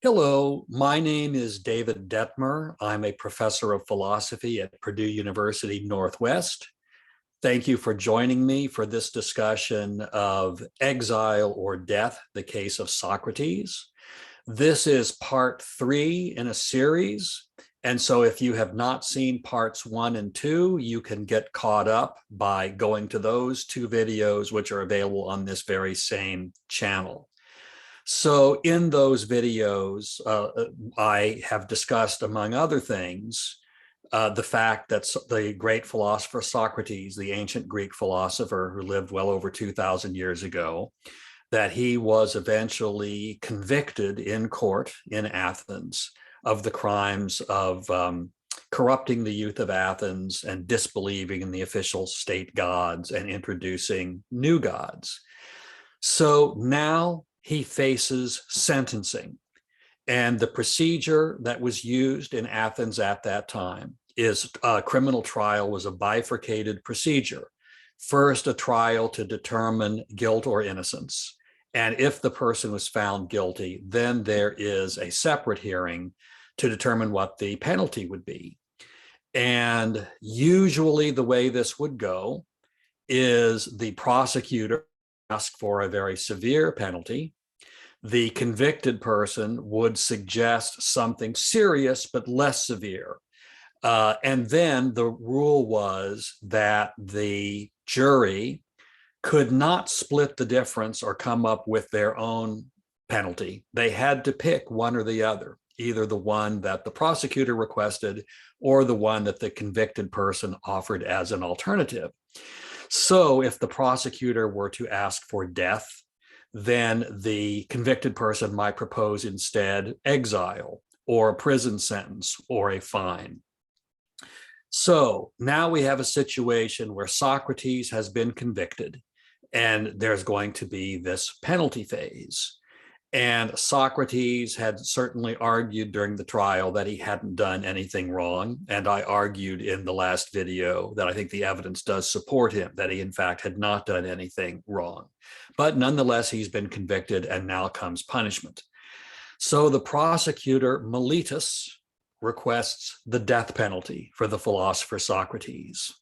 Hello, my name is David Detmer. I'm a professor of philosophy at Purdue University Northwest. Thank you for joining me for this discussion of Exile or Death, the Case of Socrates. This is part 3 in a series. And so if you have not seen parts 1 and 2, you can get caught up by going to those 2 videos, which are available on this very same channel. So in those videos, I have discussed, among other things, the fact that the great philosopher Socrates, the ancient Greek philosopher who lived well over 2,000 years ago, that he was eventually convicted in court in Athens of the crimes of corrupting the youth of Athens and disbelieving in the official state gods and introducing new gods. So now he faces sentencing. And the procedure that was used in Athens at that time is a criminal trial was a bifurcated procedure. First, a trial to determine guilt or innocence. And if the person was found guilty, then there is a separate hearing to determine what the penalty would be. And usually the way this would go is the prosecutor ask for a very severe penalty. The convicted person would suggest something serious but less severe. And then the rule was that the jury could not split the difference or come up with their own penalty. They had to pick one or the other, either the one that the prosecutor requested or the one that the convicted person offered as an alternative. So if the prosecutor were to ask for death, then the convicted person might propose instead exile or a prison sentence or a fine. So now we have a situation where Socrates has been convicted and there's going to be this penalty phase. And Socrates had certainly argued during the trial that he hadn't done anything wrong. And I argued in the last video that I think the evidence does support him, that he in fact had not done anything wrong. But nonetheless, he's been convicted and now comes punishment. So the prosecutor, Miletus, requests the death penalty for the philosopher Socrates.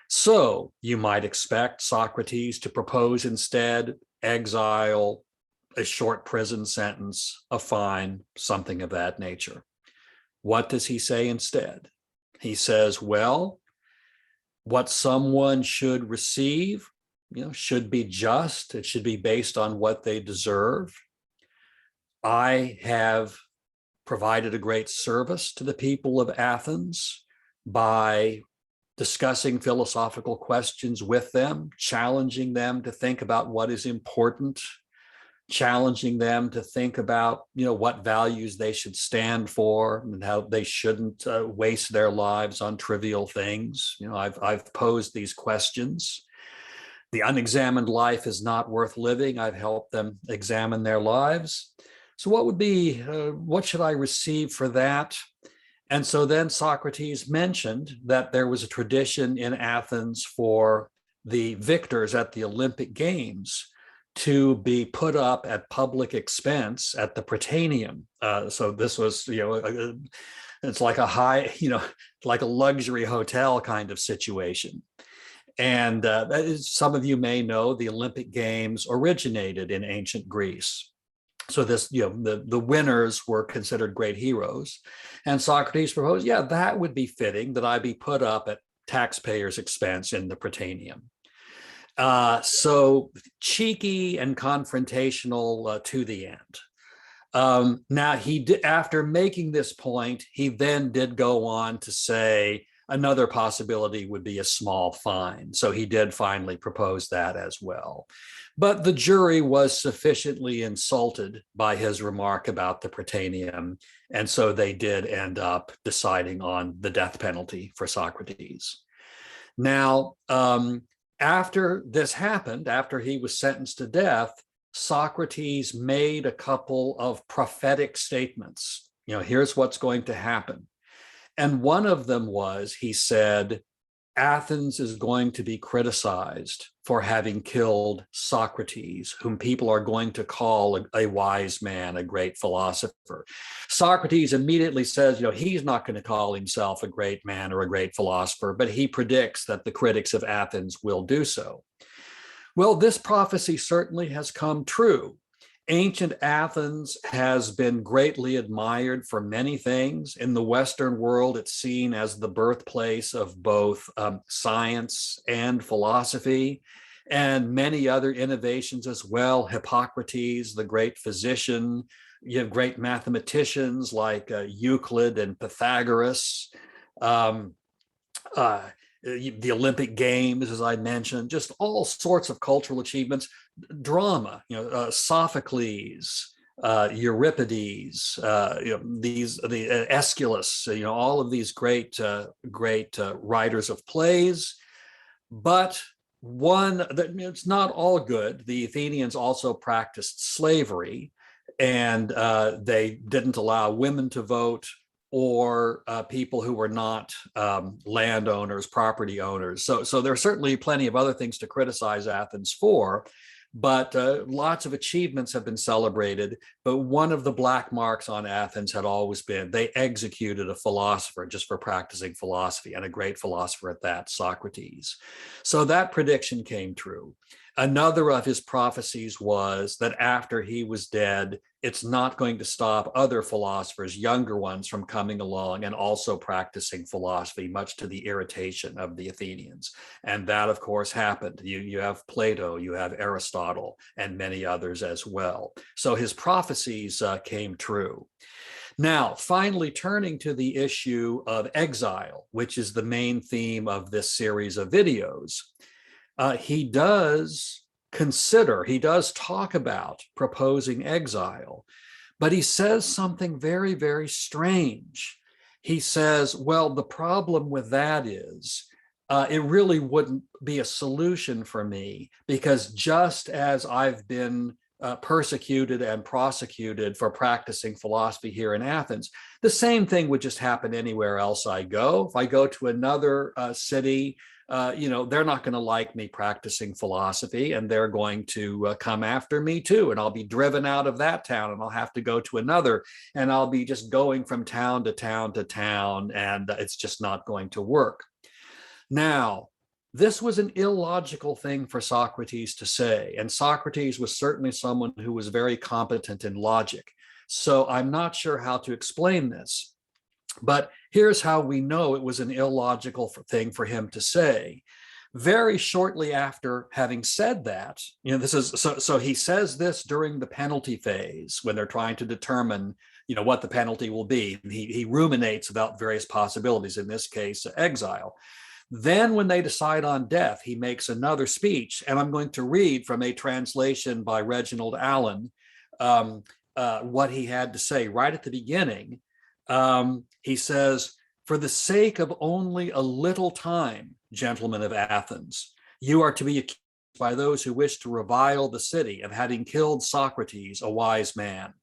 So you might expect Socrates to propose instead exile, a short prison sentence, a fine, something of that nature. What does he say instead? He says, well, what someone should receive, should be just. It should be based on what they deserve. I have provided a great service to the people of Athens by discussing philosophical questions with them, challenging them to think about what is important, challenging them to think about, what values they should stand for and how they shouldn't waste their lives on trivial things. I've posed these questions. The unexamined life is not worth living. I've helped them examine their lives. So what should I receive for that? And so then Socrates mentioned that there was a tradition in Athens for the victors at the Olympic Games to be put up at public expense at the Prytaneum. So this was, it's like like a luxury hotel kind of situation. And some of you may know the Olympic Games originated in ancient Greece. So this, the winners were considered great heroes. And Socrates proposed, that would be fitting that I be put up at taxpayers' expense in the Prytaneum. So cheeky and confrontational to the end. Now after making this point, he then did go on to say another possibility would be a small fine. So he did finally propose that as well. But the jury was sufficiently insulted by his remark about the Prytaneum, and so they did end up deciding on the death penalty for Socrates. Now, after this happened, after he was sentenced to death, Socrates made a couple of prophetic statements. Here's what's going to happen. And one of them was, he said, Athens is going to be criticized for having killed Socrates, whom people are going to call a wise man, a great philosopher. Socrates immediately says, he's not going to call himself a great man or a great philosopher, but he predicts that the critics of Athens will do so. Well, this prophecy certainly has come true. Ancient Athens has been greatly admired for many things. In the Western world, it's seen as the birthplace of both science and philosophy, and many other innovations as well. Hippocrates, the great physician, you have great mathematicians like Euclid and Pythagoras. The Olympic Games, as I mentioned, just all sorts of cultural achievements, drama, Sophocles, Euripides, the Aeschylus, all of these great writers of plays. But it's not all good. The Athenians also practiced slavery, and they didn't allow women to vote, or people who were not landowners, property owners. So there are certainly plenty of other things to criticize Athens for, but lots of achievements have been celebrated. But one of the black marks on Athens had always been they executed a philosopher just for practicing philosophy, and a great philosopher at that, Socrates. So that prediction came true. Another of his prophecies was that after he was dead, it's not going to stop other philosophers, younger ones, from coming along and also practicing philosophy, much to the irritation of the Athenians. And that, of course, happened. You have Plato, you have Aristotle, and many others as well. So his prophecies came true. Now, finally, turning to the issue of exile, which is the main theme of this series of videos. He does talk about proposing exile, but he says something very, very strange. He says, well, the problem with that is it really wouldn't be a solution for me, because just as I've been persecuted and prosecuted for practicing philosophy here in Athens, the same thing would just happen anywhere else I go. If I go to another city, they're not going to like me practicing philosophy, and they're going to come after me too. And I'll be driven out of that town, and I'll have to go to another, and I'll be just going from town to town to town, and it's just not going to work. Now, this was an illogical thing for Socrates to say, and Socrates was certainly someone who was very competent in logic. So I'm not sure how to explain this. But here's how we know it was an illogical thing for him to say. Very shortly after having said that, this is so he says this during the penalty phase when they're trying to determine, what the penalty will be. He ruminates about various possibilities, in this case, exile. Then when they decide on death, he makes another speech, and I'm going to read from a translation by Reginald Allen what he had to say right at the beginning. He says, "For the sake of only a little time, gentlemen of Athens, you are to be accused by those who wish to revile the city of having killed Socrates, a wise man.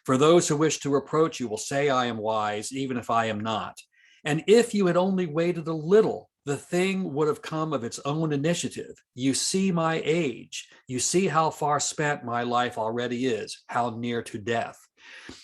For those who wish to reproach you will say I am wise, even if I am not. And if you had only waited a little, the thing would have come of its own initiative. You see my age. You see how far spent my life already is, how near to death.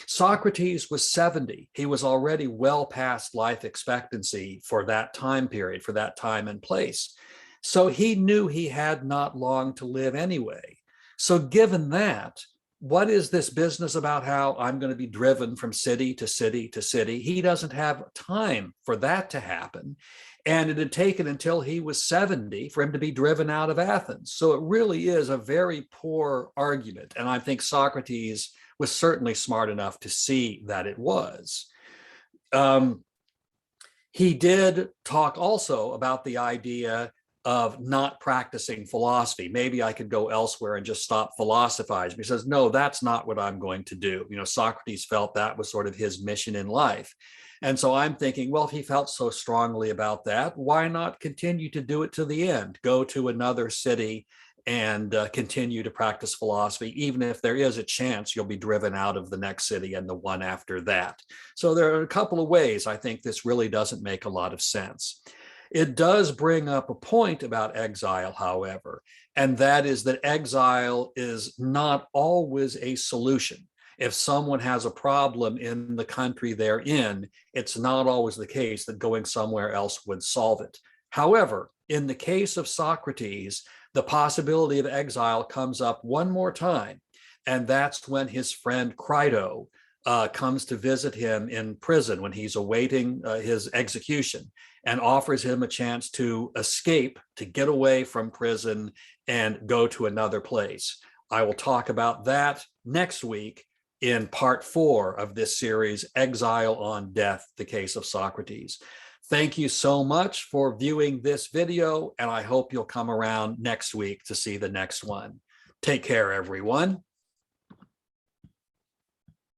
Socrates was 70. He was already well past life expectancy for that time period, for that time and place. So he knew he had not long to live anyway. So given that, what is this business about how I'm going to be driven from city to city to city? He doesn't have time for that to happen. And it had taken until he was 70 for him to be driven out of Athens. So it really is a very poor argument. And I think Socrates was certainly smart enough to see that it was. He did talk also about the idea of not practicing philosophy. Maybe I could go elsewhere and just stop philosophizing. He says, no, that's not what I'm going to do. Socrates felt that was sort of his mission in life. And so I'm thinking, well, if he felt so strongly about that, why not continue to do it to the end? Go to another city and continue to practice philosophy, even if there is a chance you'll be driven out of the next city and the one after that. So there are a couple of ways I think this really doesn't make a lot of sense. It does bring up a point about exile, however, and that is that exile is not always a solution. If someone has a problem in the country they're in, it's not always the case that going somewhere else would solve it. However, in the case of Socrates, the possibility of exile comes up one more time, and that's when his friend Crito comes to visit him in prison when he's awaiting his execution, and offers him a chance to escape, to get away from prison and go to another place. I will talk about that next week in part 4 of this series, Exile on Death, the Case of Socrates. Thank you so much for viewing this video, and I hope you'll come around next week to see the next one. Take care, everyone.